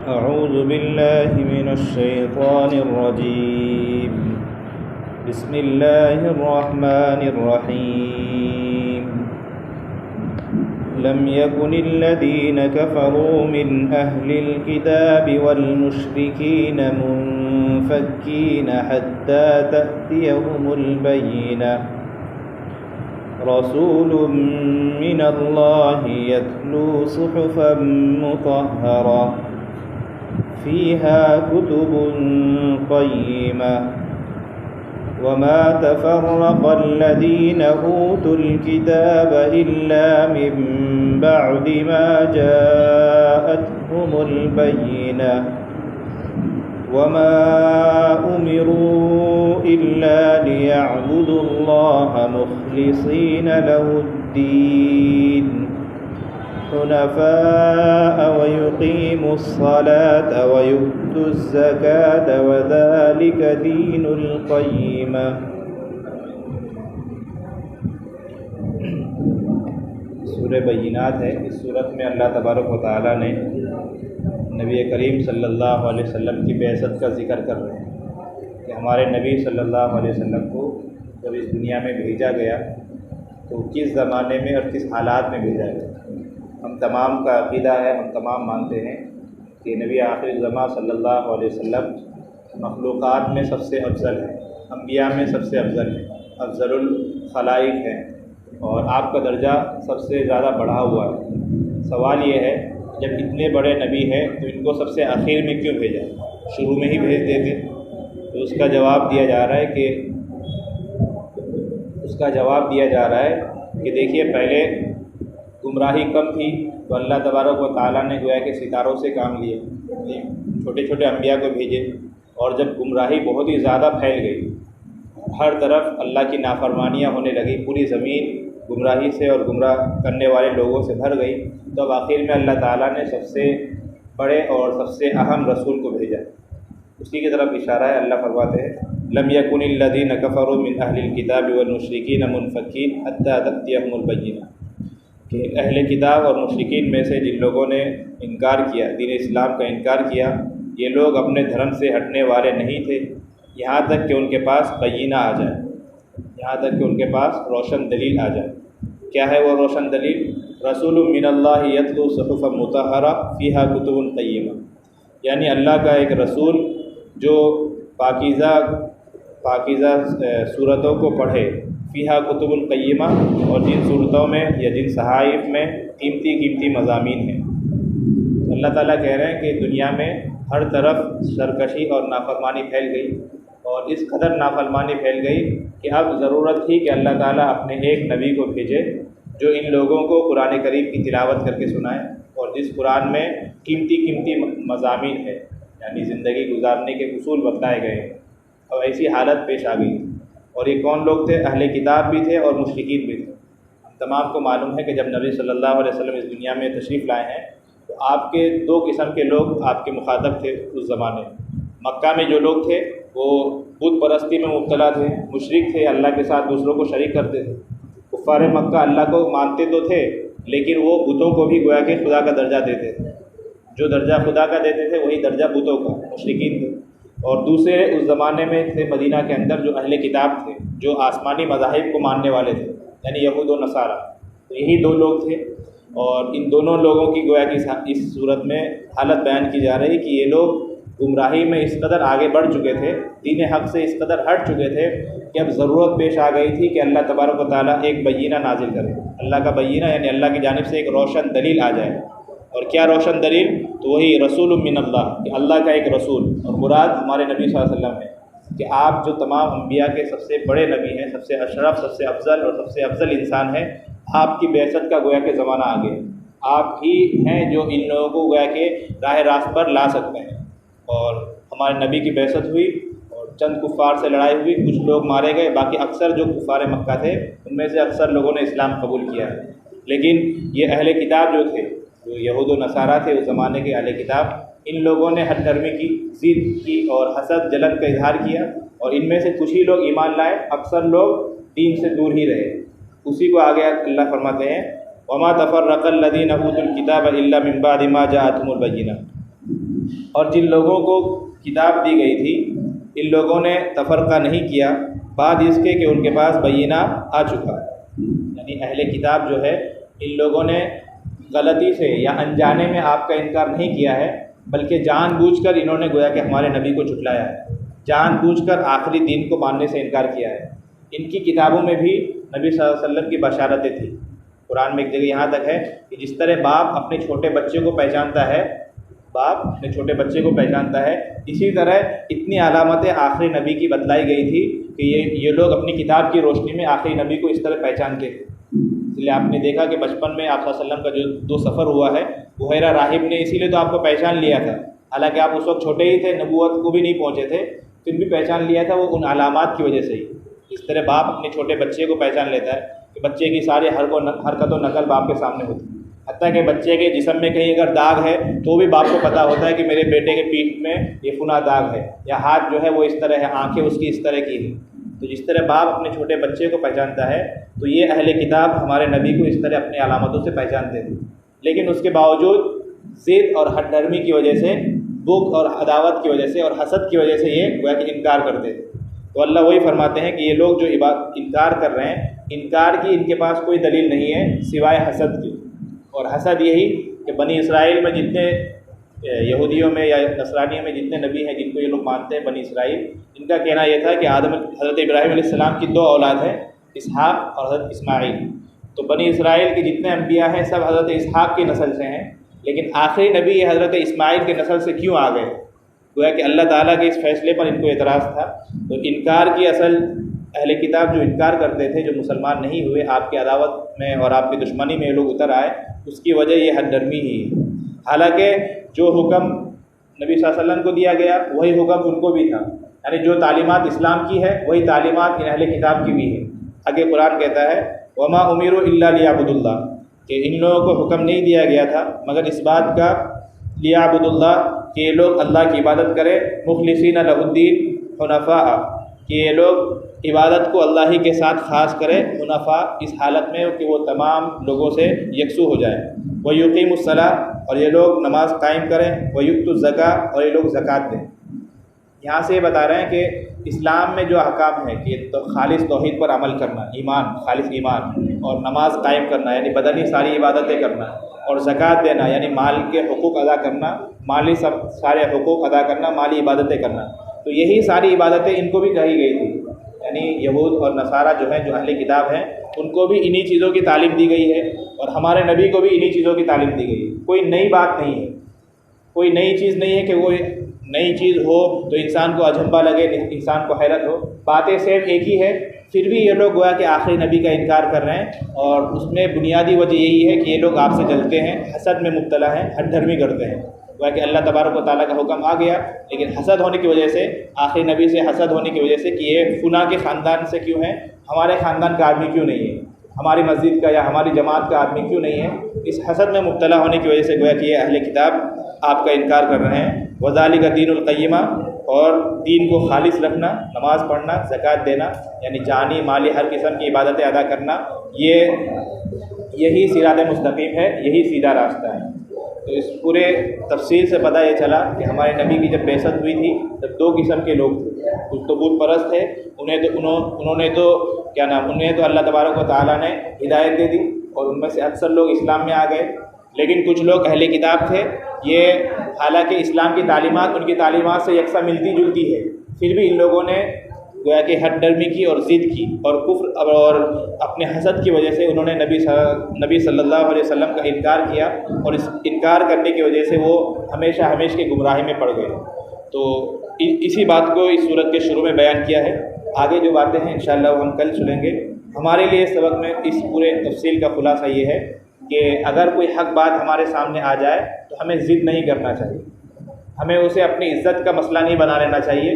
أعوذ بالله من الشيطان الرجيم. بسم الله الرحمن الرحيم. لم يكن الذين كفروا من أهل الكتاب والمشركين منفكين حتى تأتيهم البينة. رسول من الله يتلو صحفا مطهرة فيها كتب قيمة. وما تفرق الذين أوتوا الكتاب إلا من بعد ما جاءتهم البينة. وما أمروا إلا ليعبدوا الله مخلصين له الدين حنفاء ويقيموا الصلاة ويؤتوا الزكاة وذلك دين القيمة. سورہ بینات ہے. اس صورت میں اللہ تبارک و تعالیٰ نے نبی کریم صلی اللہ علیہ وسلم کی بعثت کا ذکر کر رہے ہیں کہ ہمارے نبی صلی اللہ علیہ وسلم کو جب اس دنیا میں بھیجا گیا تو کس زمانے میں اور کس حالات میں بھیجا گیا. ہم تمام کا عقیدہ ہے، ہم تمام مانتے ہیں کہ نبی آخر الزماں صلی اللہ علیہ وسلم مخلوقات میں سب سے افضل ہیں، انبیاء میں سب سے افضل ہیں، افضل الخلائق ہیں، اور آپ کا درجہ سب سے زیادہ بڑھا ہوا ہے. سوال یہ ہے جب اتنے بڑے نبی ہیں تو ان کو سب سے آخر میں کیوں بھیجا؟ شروع میں ہی بھیج دیتے. تو اس کا جواب دیا جا رہا ہے کہ دیکھیے پہلے گمراہی کم تھی تو اللہ تبارک و تعالیٰ نے گویا کہ ستاروں سے کام لیے، چھوٹے چھوٹے انبیاء کو بھیجے، اور جب گمراہی بہت ہی زیادہ پھیل گئی، ہر طرف اللہ کی نافرمانیاں ہونے لگی، پوری زمین گمراہی سے اور گمراہ کرنے والے لوگوں سے بھر گئی، تو اب آخر میں اللہ تعالیٰ نے سب سے بڑے اور سب سے اہم رسول کو بھیجا. اسی کی طرف اشارہ ہے. اللہ فرماتے ہیں لم یکن الذین کفروا من اہل الکتاب والمشرکین منفکین حتی تأتیہم البینہ، کہ اہل کتاب اور مشرکین میں سے جن لوگوں نے انکار کیا، دین اسلام کا انکار کیا، یہ لوگ اپنے دھرم سے ہٹنے والے نہیں تھے یہاں تک کہ ان کے پاس بینہ آ جائے، یہاں تک کہ ان کے پاس روشن دلیل آ جائے. کیا ہے وہ روشن دلیل؟ رسول من اللہ یتلو صحفا مطہرہ فیہا کتب قیمہ، یعنی اللہ کا ایک رسول جو پاکیزہ صورتوں کو پڑھے، فیہا کتب القیمہ، اور جن صورتوں میں یا جن صحائف میں قیمتی مضامین ہیں. اللہ تعالیٰ کہہ رہے ہیں کہ دنیا میں ہر طرف سرکشی اور نافرمانی پھیل گئی، اور اس قدر نافرمانی پھیل گئی کہ اب ضرورت تھی کہ اللہ تعالیٰ اپنے ایک نبی کو بھیجے جو ان لوگوں کو قرآن کریم کی تلاوت کر کے سنائے، اور جس قرآن میں قیمتی مضامین ہے، یعنی زندگی گزارنے کے اصول بتلائے گئے ہیں. اور ایسی حالت پیش آ گئی. اور یہ کون لوگ تھے؟ اہل کتاب بھی تھے اور مشرکین بھی تھے. ہم تمام کو معلوم ہے کہ جب نبی صلی اللہ علیہ وسلم اس دنیا میں تشریف لائے ہیں تو آپ کے دو قسم کے لوگ آپ کے مخاطب تھے اس زمانے میں. مکہ میں جو لوگ تھے وہ بت پرستی میں مبتلا تھے، مشرک تھے، اللہ کے ساتھ دوسروں کو شریک کرتے تھے. کفار مکہ اللہ کو مانتے تو تھے لیکن وہ بتوں کو بھی گویا کہ خدا کا درجہ دیتے تھے. جو درجہ خدا کا دیتے تھے وہی درجہ بتوں کا، مشرکین تھے. اور دوسرے اس زمانے میں تھے مدینہ کے اندر جو اہل کتاب تھے، جو آسمانی مذاہب کو ماننے والے تھے، یعنی یہود و نصارہ. تو یہی دو لوگ تھے، اور ان دونوں لوگوں کی گویا کہ اس صورت میں حالت بیان کی جا رہی کہ یہ لوگ گمراہی میں اس قدر آگے بڑھ چکے تھے، دین حق سے اس قدر ہٹ چکے تھے کہ اب ضرورت پیش آ گئی تھی کہ اللہ تبارک و تعالیٰ ایک بینہ نازل کرے. اللہ کا بینہ یعنی اللہ کی جانب سے ایک روشن دلیل آ جائے. اور کیا روشن دلیل؟ تو وہی رسول من اللہ، کہ اللہ کا ایک رسول. اور مراد ہمارے نبی صلی اللہ علیہ وسلم ہے کہ آپ جو تمام انبیاء کے سب سے بڑے نبی ہیں، سب سے اشرف، سب سے افضل اور سب سے افضل انسان ہیں. آپ کی بعثت کا گویا کہ زمانہ آ گیا. آپ ہی ہیں جو ان لوگوں کو گویا کہ راہ راست پر لا سکتے ہیں. اور ہمارے نبی کی بعثت ہوئی اور چند کفار سے لڑائی ہوئی، کچھ لوگ مارے گئے، باقی اکثر جو کفار مکہ تھے ان میں سے اکثر لوگوں نے اسلام قبول کیا ہے. لیکن یہ اہل کتاب جو تھے، جو یہود و نصارہ تھے اس زمانے کے اہل کتاب، ان لوگوں نے ہر دھرمی کی ضد کی اور حسد جلن کا اظہار کیا، اور ان میں سے کچھ ہی لوگ ایمان لائے، اکثر لوگ دین سے دور ہی رہے. اسی کو آگے اللہ فرماتے ہیں وما تفرق الذين اوتوا الكتاب الا من بعد ما جاءتهم البينة، اور جن لوگوں کو کتاب دی گئی تھی ان لوگوں نے تفرقہ نہیں کیا بعد اس کے کہ ان کے پاس بینہ آ چکا. یعنی اہل کتاب جو ہے ان لوگوں نے غلطی سے یا انجانے میں آپ کا انکار نہیں کیا ہے، بلکہ جان بوجھ کر انہوں نے گویا کہ ہمارے نبی کو جھٹلایا ہے، جان بوجھ کر آخری دین کو ماننے سے انکار کیا ہے. ان کی کتابوں میں بھی نبی صلی اللہ علیہ وسلم کی بشارتیں تھیں. قرآن میں ایک جگہ یہاں تک ہے کہ جس طرح باپ اپنے چھوٹے بچے کو پہچانتا ہے، باپ اپنے چھوٹے بچے کو پہچانتا ہے، اسی طرح اتنی علامتیں آخری نبی کی بتلائی گئی تھی کہ یہ لوگ اپنی کتاب کی روشنی میں آخری نبی کو اس طرح پہچانتے تھے. اس لیے آپ نے دیکھا کہ بچپن میں آپ صلی اللہ علیہ وسلم کا جو سفر ہوا ہے، بحیرہ راہب نے اسی لیے تو آپ کو پہچان لیا تھا، حالانکہ آپ اس وقت چھوٹے ہی تھے، نبوت کو بھی نہیں پہنچے تھے، پھر بھی پہچان لیا تھا وہ ان علامات کی وجہ سے ہی. اس طرح باپ اپنے چھوٹے بچے کو پہچان لیتا ہے کہ بچے کی ساری حرکت و نقل باپ کے سامنے ہوتی ہے، حتیٰ کہ بچے کے جسم میں کہیں اگر داغ ہے تو بھی باپ کو پتہ ہوتا ہے کہ میرے بیٹے کے پیٹھ میں یہ فلاں داغ ہے، یا ہاتھ جو ہے وہ اس طرح ہے، آنکھیں اس کی اس طرح کی ہیں. تو جس طرح باپ اپنے چھوٹے بچے کو پہچانتا ہے تو یہ اہل کتاب ہمارے نبی کو اس طرح اپنی علامتوں سے پہچانتے تھے. لیکن اس کے باوجود ضد اور ہٹ دھرمی کی وجہ سے، بغض اور عداوت کی وجہ سے اور حسد کی وجہ سے یہ گویا کہ انکار کرتے تھے. تو اللہ وہی فرماتے ہیں کہ یہ لوگ جو انکار کر رہے ہیں، انکار کی ان کے پاس کوئی دلیل نہیں ہے سوائے حسد کی. اور حسد یہی کہ بنی اسرائیل میں جتنے یہودیوں میں یا نصرانیوں میں جتنے نبی ہیں جن کو یہ لوگ مانتے ہیں بنی اسرائیل، ان کا کہنا یہ تھا کہ حضرت ابراہیم علیہ السلام کی 2 اولاد ہیں، اسحاق اور حضرت اسماعیل. تو بنی اسرائیل کے جتنے انبیاء ہیں سب حضرت اسحاق کی نسل سے ہیں، لیکن آخری نبی یہ حضرت اسماعیل کی نسل سے کیوں آ گئے؟ گویا کہ اللہ تعالیٰ کے اس فیصلے پر ان کو اعتراض تھا. تو انکار کی اصل اہل کتاب جو انکار کرتے تھے، جو مسلمان نہیں ہوئے، آپ کی عداوت میں اور آپ کی دشمنی میں یہ لوگ اتر آئے، اس کی وجہ یہ حد درمی ہی ہے. حالانکہ جو حکم نبی صلی اللہ علیہ وسلم کو دیا گیا وہی حکم ان کو بھی تھا، یعنی جو تعلیمات اسلام کی ہے وہی تعلیمات ان اہل کتاب کی بھی ہے. آگے قرآن کہتا ہے وما امروا الا لیعبدوا اللہ، کہ ان لوگوں کو حکم نہیں دیا گیا تھا مگر اس بات کا لیعبدوا اللہ کہ یہ لوگ اللہ کی عبادت کرے، مخلصین لہ الدین حنفاء، کہ یہ لوگ عبادت کو اللہ ہی کے ساتھ خاص کرے، حنفاء اس حالت میں کہ وہ تمام لوگوں سے یکسو ہو جائیں. ویقیموا الصلاۃ، اور یہ لوگ نماز قائم کریں، ویؤتوا الزکاۃ، اور یہ لوگ زکوٰۃ دیں. یہاں سے یہ بتا رہے ہیں کہ اسلام میں جو احکام ہے کہ تو خالص توحید پر عمل کرنا، ایمان، خالص ایمان، اور نماز قائم کرنا یعنی بدنی ساری عبادتیں کرنا، اور زکوٰۃ دینا یعنی مال کے حقوق ادا کرنا، مالی سارے حقوق ادا کرنا، مالی عبادتیں کرنا. تو یہی ساری عبادتیں ان کو بھی کہی گئی تھی. یعنی یہود اور نصارہ جو ہیں، جو اہل کتاب ہیں، ان کو بھی انہی چیزوں کی تعلیم دی گئی ہے، اور ہمارے نبی کو بھی انہی چیزوں کی تعلیم دی گئی ہے. کوئی نئی بات نہیں ہے، کوئی نئی چیز نہیں ہے کہ وہ نئی چیز ہو تو انسان کو اجنبا لگے، انسان کو حیرت ہو. باتیں سیم ایک ہی ہے، پھر بھی یہ لوگ گویا کہ آخری نبی کا انکار کر رہے ہیں، اور اس میں بنیادی وجہ یہی ہے کہ یہ لوگ آپ سے جلتے ہیں، حسد میں مبتلا ہیں، ہٹ دھرمی کرتے ہیں. گویا کہ اللہ تبارک و تعالیٰ کا حکم آ گیا، لیکن حسد ہونے کی وجہ سے، آخری نبی سے حسد ہونے کی وجہ سے کہ یہ فلاں کے خاندان سے کیوں ہیں، ہمارے خاندان کا آدمی کیوں نہیں ہے، ہماری مسجد کا یا ہماری جماعت کا آدمی کیوں نہیں ہے، اس حسد میں مبتلا ہونے کی وجہ سے گویا کہ یہ اہل کتاب آپ کا انکار کر رہے ہیں. وذالک دین القیمہ، اور دین کو خالص رکھنا، نماز پڑھنا، زکوٰۃ دینا، یعنی جانی مالی ہر قسم کی عبادتیں ادا کرنا، یہی صراط مستقیم ہے، یہی سیدھا راستہ ہے. تو اس پورے تفصیل سے پتہ یہ چلا کہ ہمارے نبی کی جب بعثت ہوئی تھی تب 2 قسم کے لوگ تھے. کچھ تو بت پرست تھے، انہوں نے تو اللہ تبارک و تعالیٰ نے ہدایت دے دی، اور ان میں سے اکثر لوگ اسلام میں آ گئے. لیکن کچھ لوگ اہل کتاب تھے، یہ حالانکہ اسلام کی تعلیمات ان کی تعلیمات سے یکساں ملتی جلتی ہے، پھر بھی ان لوگوں نے گویا کہ ہٹ ڈرمی کی اور ضد کی اور کفر اور اپنے حسد کی وجہ سے انہوں نے نبی صلی اللہ علیہ وسلم کا انکار کیا، اور اس انکار کرنے کی وجہ سے وہ ہمیشہ کی گمراہی میں پڑ گئے. تو اسی بات کو اس صورت کے شروع میں بیان کیا ہے. آگے جو باتیں ہیں انشاءاللہ وہ ہم کل سنیں گے. ہمارے لیے اس سبق میں اس پورے تفصیل کا خلاصہ یہ ہے کہ اگر کوئی حق بات ہمارے سامنے آ جائے تو ہمیں ضد نہیں کرنا چاہیے، ہمیں اسے اپنی عزت کا مسئلہ نہیں بنا لینا چاہیے.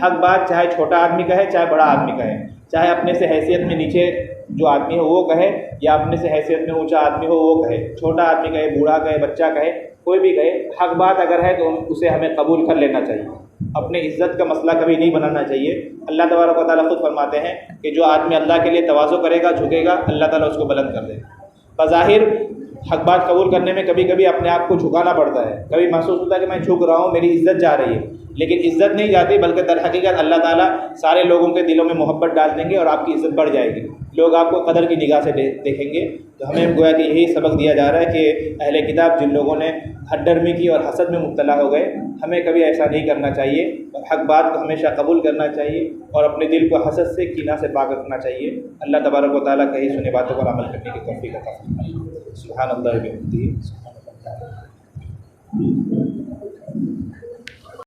حق بات چاہے چھوٹا آدمی کہے چاہے بڑا آدمی کہے، چاہے اپنے سے حیثیت میں نیچے جو آدمی ہو وہ کہے یا اپنے سے حیثیت میں اونچا آدمی ہو وہ کہے، چھوٹا آدمی کہے، بوڑھا کہے، بچہ کہے، کوئی بھی کہے، حق بات اگر ہے تو اسے ہمیں قبول کر لینا چاہیے. اپنے عزت کا مسئلہ کبھی نہیں بنانا چاہیے. اللہ تبارک و تعالیٰ خود فرماتے ہیں کہ جو آدمی اللہ کے لیے تواضع کرے گا، جھکے گا، اللہ تعالیٰ اس کو بلند کر دے گا. بظاہر حق بات قبول کرنے میں کبھی کبھی اپنے آپ کو جھکانا پڑتا ہے، کبھی محسوس ہوتا ہے کہ میں جھک رہا ہوں، میری عزت جا رہی ہے، لیکن عزت نہیں جاتی، بلکہ در حقیقت اللہ تعالیٰ سارے لوگوں کے دلوں میں محبت ڈال دیں گے اور آپ کی عزت بڑھ جائے گی، لوگ آپ کو قدر کی نگاہ سے دیکھیں گے۔ تو ہمیں گویا کہ یہی سبق دیا جا رہا ہے کہ اہل کتاب جن لوگوں نے حد درمی کی اور حسد میں مبتلا ہو گئے، ہمیں کبھی ایسا نہیں کرنا چاہیے، اور حق بات کو ہمیشہ قبول کرنا چاہیے اور اپنے دل کو حسد سے، کینہ سے پاک رکھنا چاہیے۔ اللہ تبارک و تعالیٰ کہی سنی باتوں پر عمل کرنے کی توفیق عطا فرمائے۔ سبحان اللہ و بحمدہ، سبحان اللہ۔